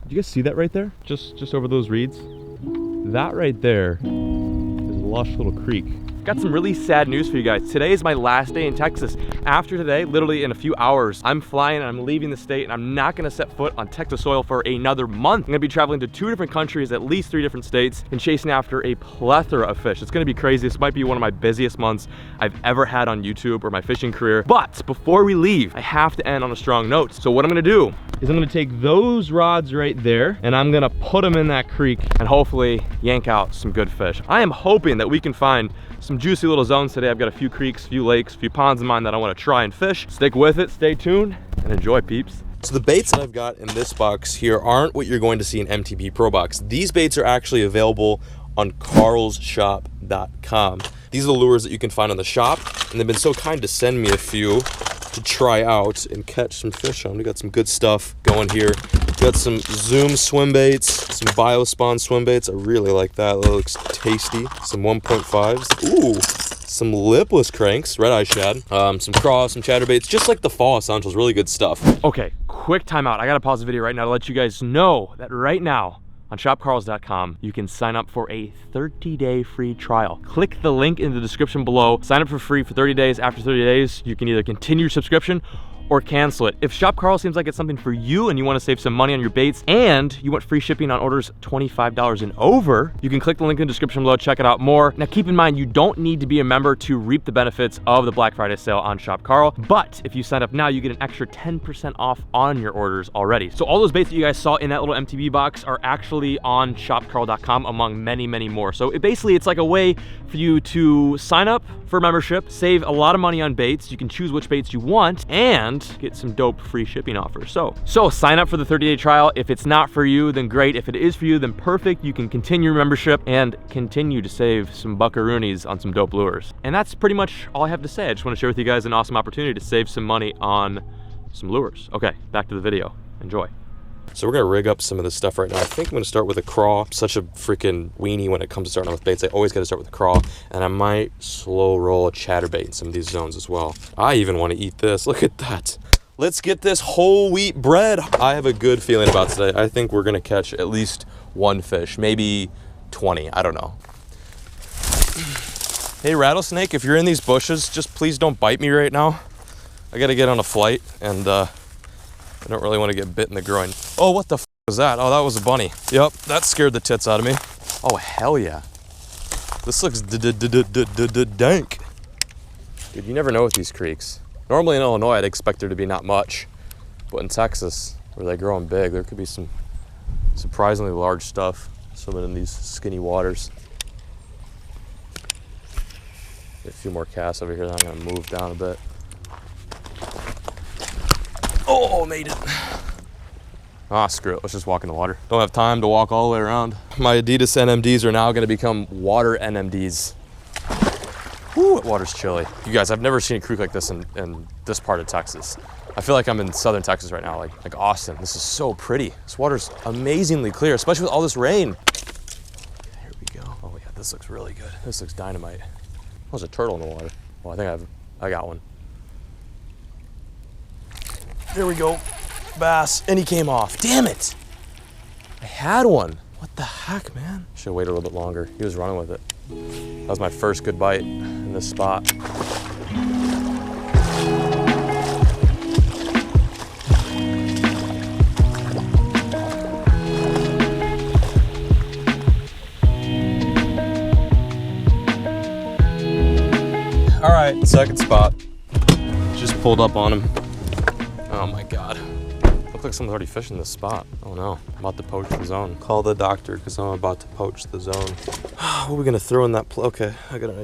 you guys see that right there? Just over those reeds? That right there is a lush little creek. Got some really sad news for you guys. Today is my last day in Texas. After today, literally in a few hours, I'm flying and I'm leaving the state and I'm not gonna set foot on Texas soil for another month. I'm gonna be traveling to 2 different countries, at least 3 different states, and chasing after a plethora of fish. It's gonna be crazy. This might be one of my busiest months I've ever had on YouTube or my fishing career. But before we leave, I have to end on a strong note. So what I'm gonna do is I'm gonna take those rods right there and I'm gonna put them in that creek and hopefully yank out some good fish. I am hoping that we can find some juicy little zones today. I've got a few creeks, a few lakes, a few ponds in mind that I want to try and fish. Stick with it, stay tuned, and enjoy, peeps. So the baits that I've got in this box here aren't what you're going to see in MTB Pro Box. These baits are actually available on karlsshop.com. These are the lures that you can find on the shop, and they've been so kind to send me a few to try out and catch some fish on. We got some good stuff going here. We got some Zoom swim baits, some Biospawn swim baits. I really like that. That looks tasty. Some 1.5s. Ooh, some lipless cranks, red eye shad, some craw, some chatterbaits, just like the fall essentials. Really good stuff. Okay, quick timeout. I gotta pause the video right now to let you guys know that right now on shopkarls.com, you can sign up for a 30-day free trial. Click the link in the description below. Sign up for free for 30 days. After 30 days, you can either continue your subscription or cancel it. If Shop Karl seems like it's something for you and you want to save some money on your baits and you want free shipping on orders $25 and over, you can click the link in the description below, check it out more. Now keep in mind, you don't need to be a member to reap the benefits of the Black Friday sale on Shop Karl, but if you sign up now, you get an extra 10% off on your orders already. So all those baits that you guys saw in that little MTB box are actually on shopkarl.com among many, many more. So it's like a way for you to sign up for membership, save a lot of money on baits. You can choose which baits you want and get some dope free shipping offers. So sign up for the 30-day trial. If it's not for you, then great. If it is for you, then perfect. You can continue your membership and continue to save some buckaroonies on some dope lures. And that's pretty much all I have to say. I just want to share with you guys an awesome opportunity to save some money on some lures. Okay, back to the video. Enjoy. So we're gonna rig up some of this stuff right now. I think I'm gonna start with a craw. I'm such a freaking weenie when it comes to starting with baits. I always gotta start with a craw, and I might slow roll a chatterbait in some of these zones as well. I even wanna eat this, look at that. Let's get this whole wheat bread. I have a good feeling about today. I think we're gonna catch at least 1 fish, maybe 20, I don't know. Hey rattlesnake, if you're in these bushes, just please don't bite me right now. I gotta get on a flight and I don't really want to get bit in the groin. Oh, what the f was that? Oh, that was a bunny. Yep, that scared the tits out of me. Oh, hell yeah. This looks dank. Dude, you never know with these creeks. Normally in Illinois, I'd expect there to be not much. But in Texas, where they grow them big, there could be some surprisingly large stuff swimming in these skinny waters. Get a few more casts over here that I'm gonna move down a bit. Oh, made it. Ah, screw it, let's just walk in the water. Don't have time to walk all the way around. My Adidas NMDs are now gonna become water NMDs. Woo, that water's chilly. You guys, I've never seen a creek like this in this part of Texas. I feel like I'm in southern Texas right now, like Austin. This is so pretty. This water's amazingly clear, especially with all this rain. Here we go. Oh yeah, this looks really good. This looks dynamite. Oh, there's a turtle in the water. Well, I think I got one. There we go, bass, and he came off. Damn it! I had one. What the heck, man? Should have waited a little bit longer. He was running with it. That was my first good bite in this spot. All right, second spot. Just pulled up on him. Oh my God. Looks like someone's already fishing this spot. Oh no, I'm about to poach the zone. Call the doctor because I'm about to poach the zone. What are we gonna throw in that okay, I got an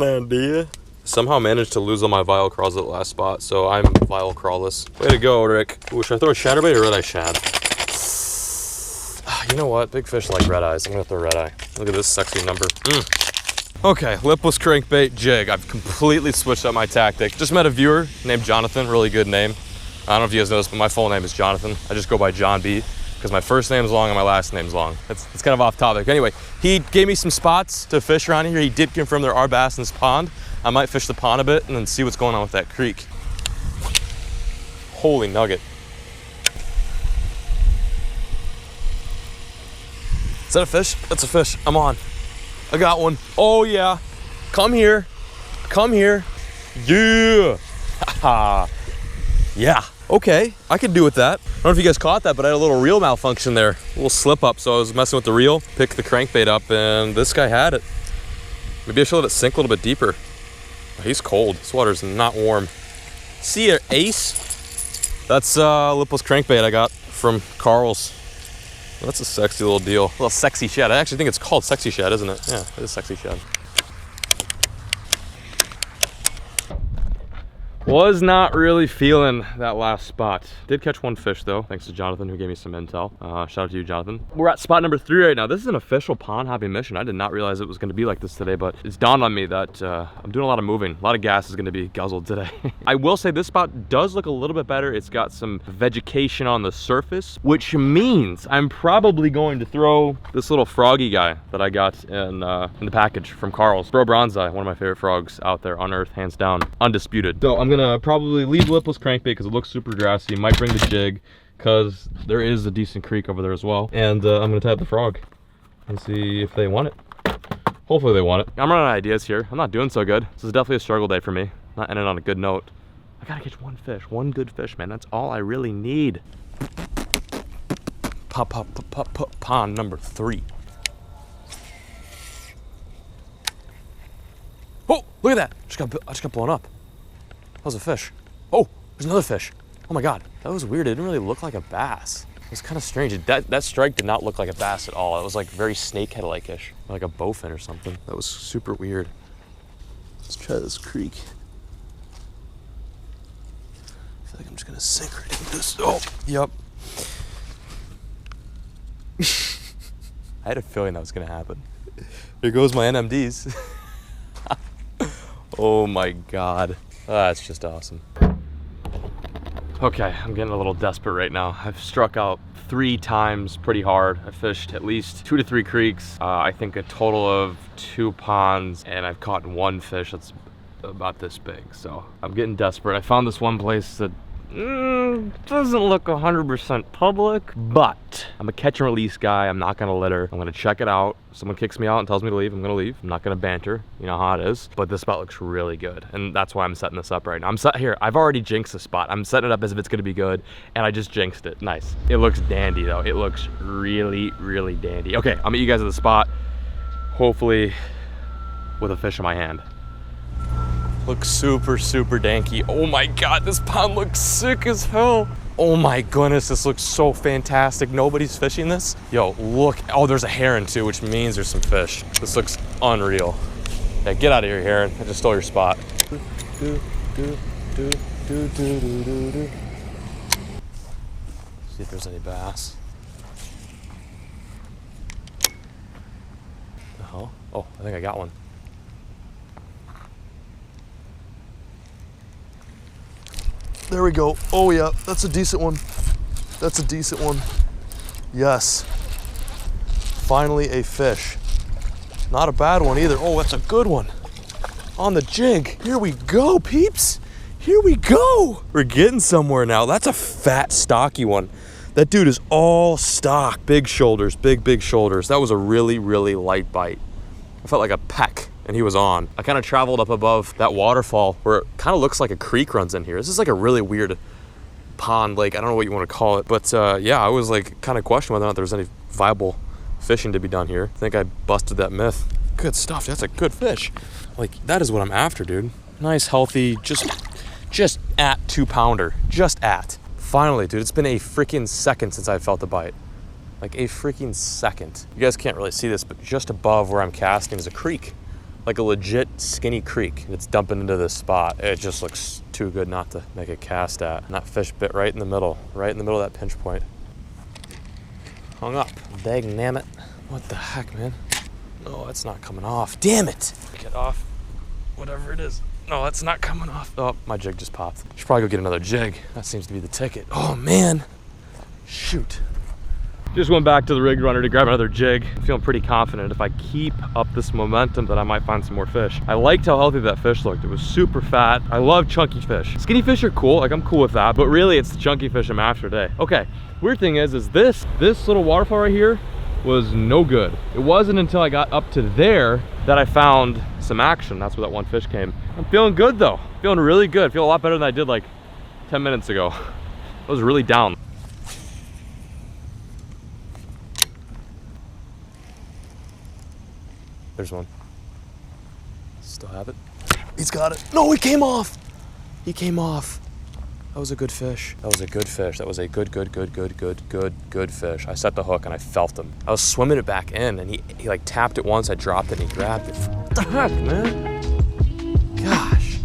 idea. Somehow managed to lose all my vial crawls at the last spot, so I'm vial crawless. Way to go, Rick. Ooh, should I throw a chatterbait or red eye shad? You know what, big fish like red eyes. I'm gonna throw red eye. Look at this sexy number. Okay, lipless crankbait jig. I've completely switched up my tactic. Just met a viewer named Jonathan, really good name. I don't know if you guys noticed, but my full name is Jonathan. I just go by John B because my first name's long and my last name's long. It's kind of off topic. Anyway, he gave me some spots to fish around here. He did confirm there are bass in this pond. I might fish the pond a bit and then see what's going on with that creek. Holy nugget. Is that a fish? That's a fish. I'm on. I got one. Oh yeah. Come here. Come here. Yeah. Yeah. Okay. I could do with that. I don't know if you guys caught that, but I had a little reel malfunction there. A little slip up. So I was messing with the reel, picked the crankbait up, and this guy had it. Maybe I should let it sink a little bit deeper. Oh, he's cold. This water's not warm. See ya, Ace. That's lipless crankbait I got from Karl's. That's a sexy little deal. A little sexy shad. I actually think it's called Sexy Shad, isn't it? Yeah, it is Sexy Shad. Was not really feeling that last spot. Did catch one fish though, thanks to Jonathan who gave me some intel. Shout out to you, Jonathan. We're at spot number 3 right now. This is an official pond hopping mission. I did not realize it was gonna be like this today, but it's dawned on me that I'm doing a lot of moving. A lot of gas is gonna be guzzled today. I will say this spot does look a little bit better. It's got some vegetation on the surface, which means I'm probably going to throw this little froggy guy that I got in the package from Karl's. Bro Bronzai, one of my favorite frogs out there on earth, hands down, undisputed. So I'm gonna probably leave lipless crankbait because it looks super grassy. Might bring the jig because there is a decent creek over there as well. And I'm gonna tap the frog and see if they want it. Hopefully they want it. I'm running out of ideas here. I'm not doing so good. This is definitely a struggle day for me. Not ending on a good note. I gotta catch one fish, one good fish, man. That's all I really need. Pond number 3. Oh, look at that! I just got blown up. That was a fish. Oh, there's another fish. Oh my God, that was weird. It didn't really look like a bass. It was kind of strange. That strike did not look like a bass at all. It was like very snakehead-like-ish, like a bowfin or something. That was super weird. Let's try this creek. I feel like I'm just gonna sink right into this. Oh, yep. I had a feeling that was gonna happen. There goes my NMDs. Oh my God. That's just awesome. Okay, I'm getting a little desperate right now. I've struck out 3 times pretty hard. I fished at least 2 to 3 creeks. I think a total of 2 ponds, and I've caught 1 fish that's about this big. So I'm getting desperate. I found this one place that doesn't look 100% public, but I'm a catch and release guy. I'm not gonna litter. I'm gonna check it out. If someone kicks me out and tells me to leave, I'm gonna leave. I'm not gonna banter. You know how it is. But this spot looks really good, and that's why I'm setting this up right now. I'm set here. I've already jinxed the spot. I'm setting it up as if it's gonna be good, and I just jinxed it. Nice. It looks dandy though. It looks really, really dandy. Okay, I'll meet you guys at the spot. Hopefully, with a fish in my hand. Looks super, super danky. Oh my God, this pond looks sick as hell. Oh my goodness, this looks so fantastic. Nobody's fishing this. Yo, look. Oh, there's a heron too, which means there's some fish. This looks unreal. Yeah, get out of here, heron. I just stole your spot. See if there's any bass. The hell? Oh, I think I got one. There we go. Oh yeah, that's a decent one. That's a decent one. Yes. Finally a fish. Not a bad one either. Oh, that's a good one. On the jig. Here we go, peeps. Here we go. We're getting somewhere now. That's a fat, stocky one. That dude is all stock. Big shoulders, big shoulders. That was a really, really light bite. I felt like a peck. And he was on. I kind of traveled up above that waterfall where it kind of looks like a creek runs in here. This is like a really weird pond, lake. I don't know what you want to call it. But yeah, I was like kind of questioning whether or not there was any viable fishing to be done here. I think I busted that myth. Good stuff. That's a good fish. Like, that is what I'm after, dude. Nice, healthy, just at 2-pounder. Just at. Finally, dude, it's been a freaking second since I felt the bite. Like a freaking second. You guys can't really see this, but just above where I'm casting is a creek. Like a legit skinny creek that's dumping into this spot. It just looks too good not to make a cast at. And that fish bit right in the middle of that pinch point. Hung up. Dang nammit. What the heck, man? No, it's not coming off. Damn it! Get off. Whatever it is. No, it's not coming off. Oh, my jig just popped. Should probably go get another jig. That seems to be the ticket. Oh man. Shoot. Just went back to the rig runner to grab another jig. Feeling pretty confident if I keep up this momentum that I might find some more fish. I liked how healthy that fish looked. It was super fat. I love chunky fish. Skinny fish are cool, like I'm cool with that, but really it's the chunky fish I'm after today. Okay, weird thing is this little waterfall right here was no good. It wasn't until I got up to there that I found some action. That's where that one fish came. I'm feeling good though. Feeling really good. Feel a lot better than I did like 10 minutes ago. I was really down. There's one. Still have it. He's got it. No, he came off. He came off. That was a good fish. That was a good fish. That was a good fish. I set the hook and I felt him. I was swimming it back in and he like tapped it once, I dropped it and he grabbed it. What the heck, man? Gosh.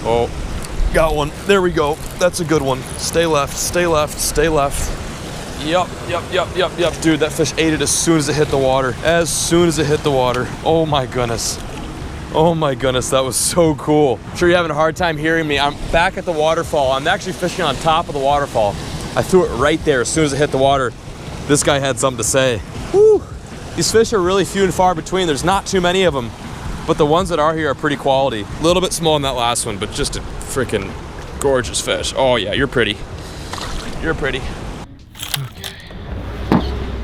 Oh. Got one. There we go. That's a good one. Stay left, stay left, stay left. Yep. Dude, that fish ate it as soon as it hit the water. As soon as it hit the water. Oh my goodness. Oh my goodness, that was so cool. I'm sure you're having a hard time hearing me. I'm back at the waterfall. I'm actually fishing on top of the waterfall. I threw it right there as soon as it hit the water. This guy had something to say. Whew. These fish are really few and far between. There's not too many of them. But the ones that are here are pretty quality. A little bit small in that last one, but just a freaking gorgeous fish. Oh yeah, you're pretty. You're pretty. Okay.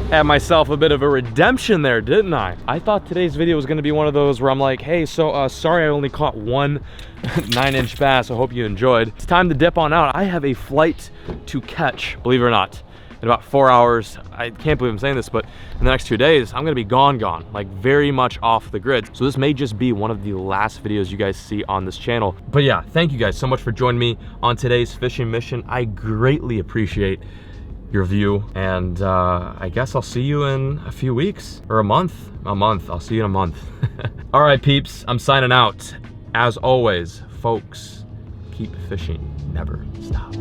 Had myself a bit of a redemption there, didn't I? I thought today's video was gonna be one of those where I'm like, hey, so sorry I only caught one 9-inch bass. I hope you enjoyed. It's time to dip on out. I have a flight to catch, believe it or not. In about 4 hours. I can't believe I'm saying this, but in the next 2 days, I'm gonna be gone, like very much off the grid. So this may just be one of the last videos you guys see on this channel. But yeah, thank you guys so much for joining me on today's fishing mission. I greatly appreciate your view, and I guess I'll see you in a few weeks, or a month. I'll see you in a month. All right, peeps, I'm signing out. As always, folks, keep fishing, never stop.